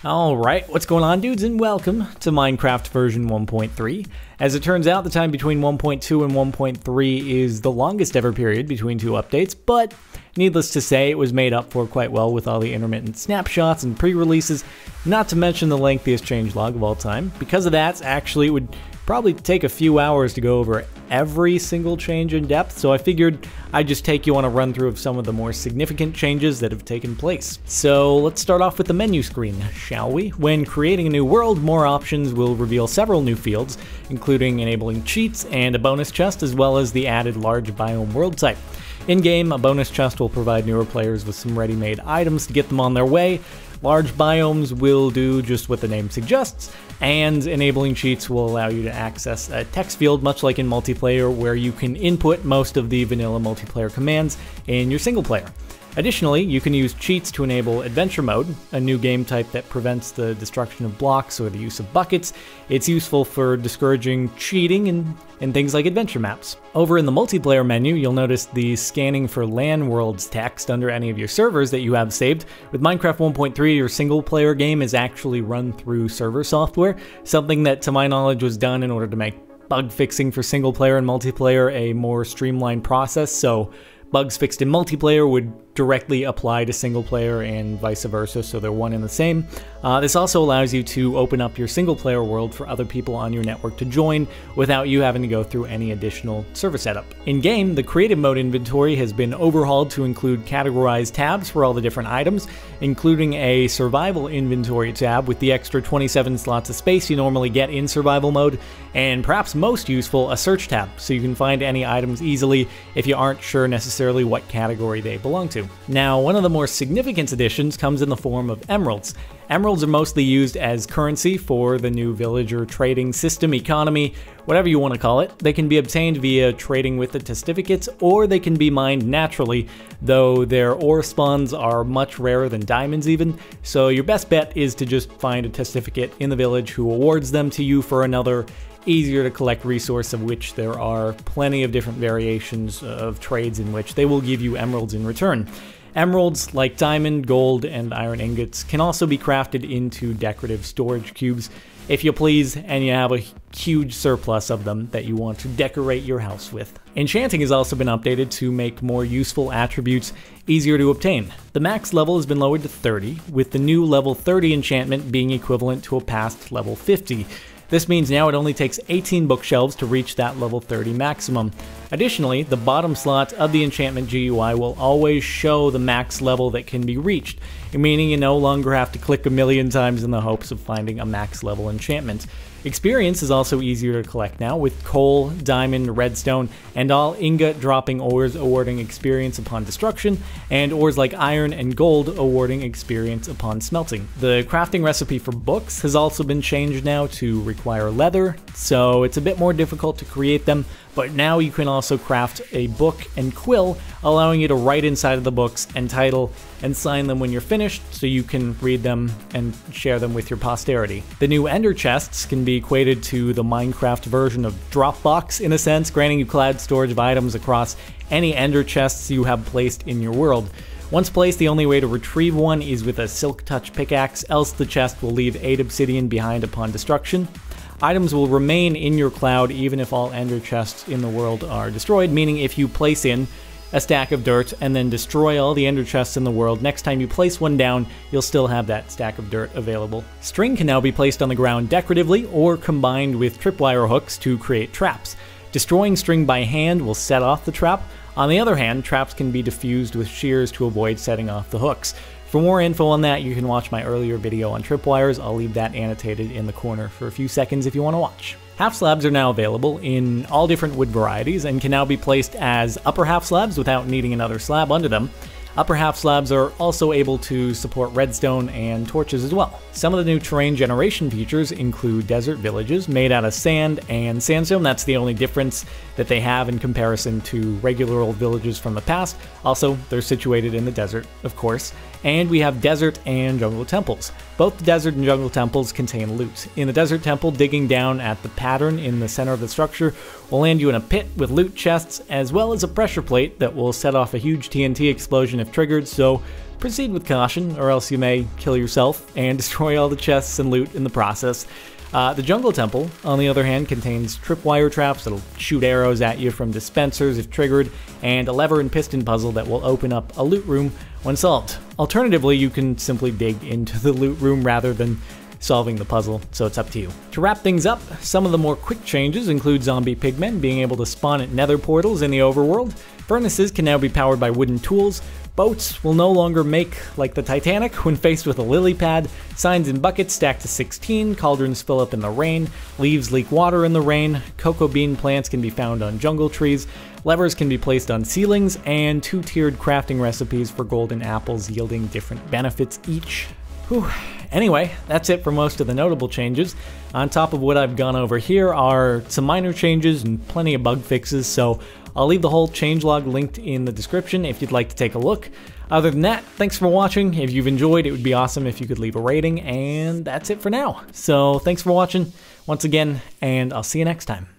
Alright, what's going on, dudes, and welcome to Minecraft version 1.3. As it turns out, the time between 1.2 and 1.3 is the longest ever period between two updates, but needless to say, it was made up for quite well with all the intermittent snapshots and pre-releases, not to mention the lengthiest changelog of all time. Because of that, actually, it would probably take a few hours to go over every single change in depth, so I figured I'd just take you on a run through of some of the more significant changes that have taken place. So let's start off with the menu screen, shall we? When creating a new world, more options will reveal several new fields, including enabling cheats and a bonus chest, as well as the added large biome world type. In-game, a bonus chest will provide newer players with some ready-made items to get them on their way. Large biomes will do just what the name suggests, and enabling cheats will allow you to access a text field much like in multiplayer, where you can input most of the vanilla multiplayer commands in your single player. Additionally, you can use cheats to enable Adventure Mode, a new game type that prevents the destruction of blocks or the use of buckets. It's useful for discouraging cheating and things like adventure maps. Over in the multiplayer menu, you'll notice the scanning for LAN worlds text under any of your servers that you have saved. With Minecraft 1.3, your single player game is actually run through server software, something that to my knowledge was done in order to make bug fixing for single player and multiplayer a more streamlined process, so bugs fixed in multiplayer would directly apply to single player and vice versa, so they're one and the same. This also allows you to open up your single player world for other people on your network to join without you having to go through any additional server setup. In-game, the creative mode inventory has been overhauled to include categorized tabs for all the different items, including a survival inventory tab with the extra 27 slots of space you normally get in survival mode, and perhaps most useful, a search tab, so you can find any items easily if you aren't sure necessarily what category they belong to. Now, one of the more significant additions comes in the form of emeralds. Emeralds are mostly used as currency for the new villager trading system, economy, whatever you want to call it. They can be obtained via trading with the testificates, or they can be mined naturally, though their ore spawns are much rarer than diamonds even, so your best bet is to just find a testificate in the village who awards them to you for another easier to collect resource, of which there are plenty of different variations of trades in which they will give you emeralds in return. Emeralds, like diamond, gold, and iron ingots, can also be crafted into decorative storage cubes, if you please, and you have a huge surplus of them that you want to decorate your house with. Enchanting has also been updated to make more useful attributes easier to obtain. The max level has been lowered to 30, with the new level 30 enchantment being equivalent to a past level 50. This means now it only takes 18 bookshelves to reach that level 30 maximum. Additionally, the bottom slot of the enchantment GUI will always show the max level that can be reached, meaning you no longer have to click a million times in the hopes of finding a max level enchantment. Experience is also easier to collect now, with coal, diamond, redstone, and all ingot dropping ores awarding experience upon destruction, and ores like iron and gold awarding experience upon smelting. The crafting recipe for books has also been changed now to require leather, so it's a bit more difficult to create them, but now you can also craft a book and quill, allowing you to write inside of the books and title and sign them when you're finished, so you can read them and share them with your posterity. The new ender chests can be equated to the Minecraft version of Dropbox in a sense, granting you cloud storage of items across any ender chests you have placed in your world. Once placed, the only way to retrieve one is with a Silk Touch pickaxe, else the chest will leave 8 obsidian behind upon destruction. Items will remain in your cloud even if all ender chests in the world are destroyed, meaning if you place in a stack of dirt and then destroy all the ender chests in the world, next time you place one down, you'll still have that stack of dirt available. String can now be placed on the ground decoratively or combined with tripwire hooks to create traps. Destroying string by hand will set off the trap. On the other hand, traps can be diffused with shears to avoid setting off the hooks. For more info on that, you can watch my earlier video on tripwires. I'll leave that annotated in the corner for a few seconds if you want to watch. Half slabs are now available in all different wood varieties and can now be placed as upper half slabs without needing another slab under them. Upper half slabs are also able to support redstone and torches as well. Some of the new terrain generation features include desert villages made out of sand and sandstone. That's the only difference that they have in comparison to regular old villages from the past. Also, they're situated in the desert, of course. And we have desert and jungle temples. Both the desert and jungle temples contain loot. In the desert temple, digging down at the pattern in the center of the structure will land you in a pit with loot chests, as well as a pressure plate that will set off a huge TNT explosion if triggered, so proceed with caution, or else you may kill yourself and destroy all the chests and loot in the process. The Jungle Temple, on the other hand, contains tripwire traps that'll shoot arrows at you from dispensers if triggered, and a lever and piston puzzle that will open up a loot room when solved. Alternatively, you can simply dig into the loot room rather than solving the puzzle, so it's up to you. To wrap things up, some of the more quick changes include zombie pigmen being able to spawn at nether portals in the overworld, furnaces can now be powered by wooden tools, boats will no longer make like the Titanic when faced with a lily pad, signs in buckets stack to 16, cauldrons fill up in the rain, leaves leak water in the rain, cocoa bean plants can be found on jungle trees, levers can be placed on ceilings, and 2-tiered crafting recipes for golden apples yielding different benefits each. Whew. Anyway, that's it for most of the notable changes. On top of what I've gone over here are some minor changes and plenty of bug fixes, so I'll leave the whole changelog linked in the description if you'd like to take a look. Other than that, thanks for watching. If you've enjoyed, it would be awesome if you could leave a rating, and that's it for now. So thanks for watching once again, and I'll see you next time.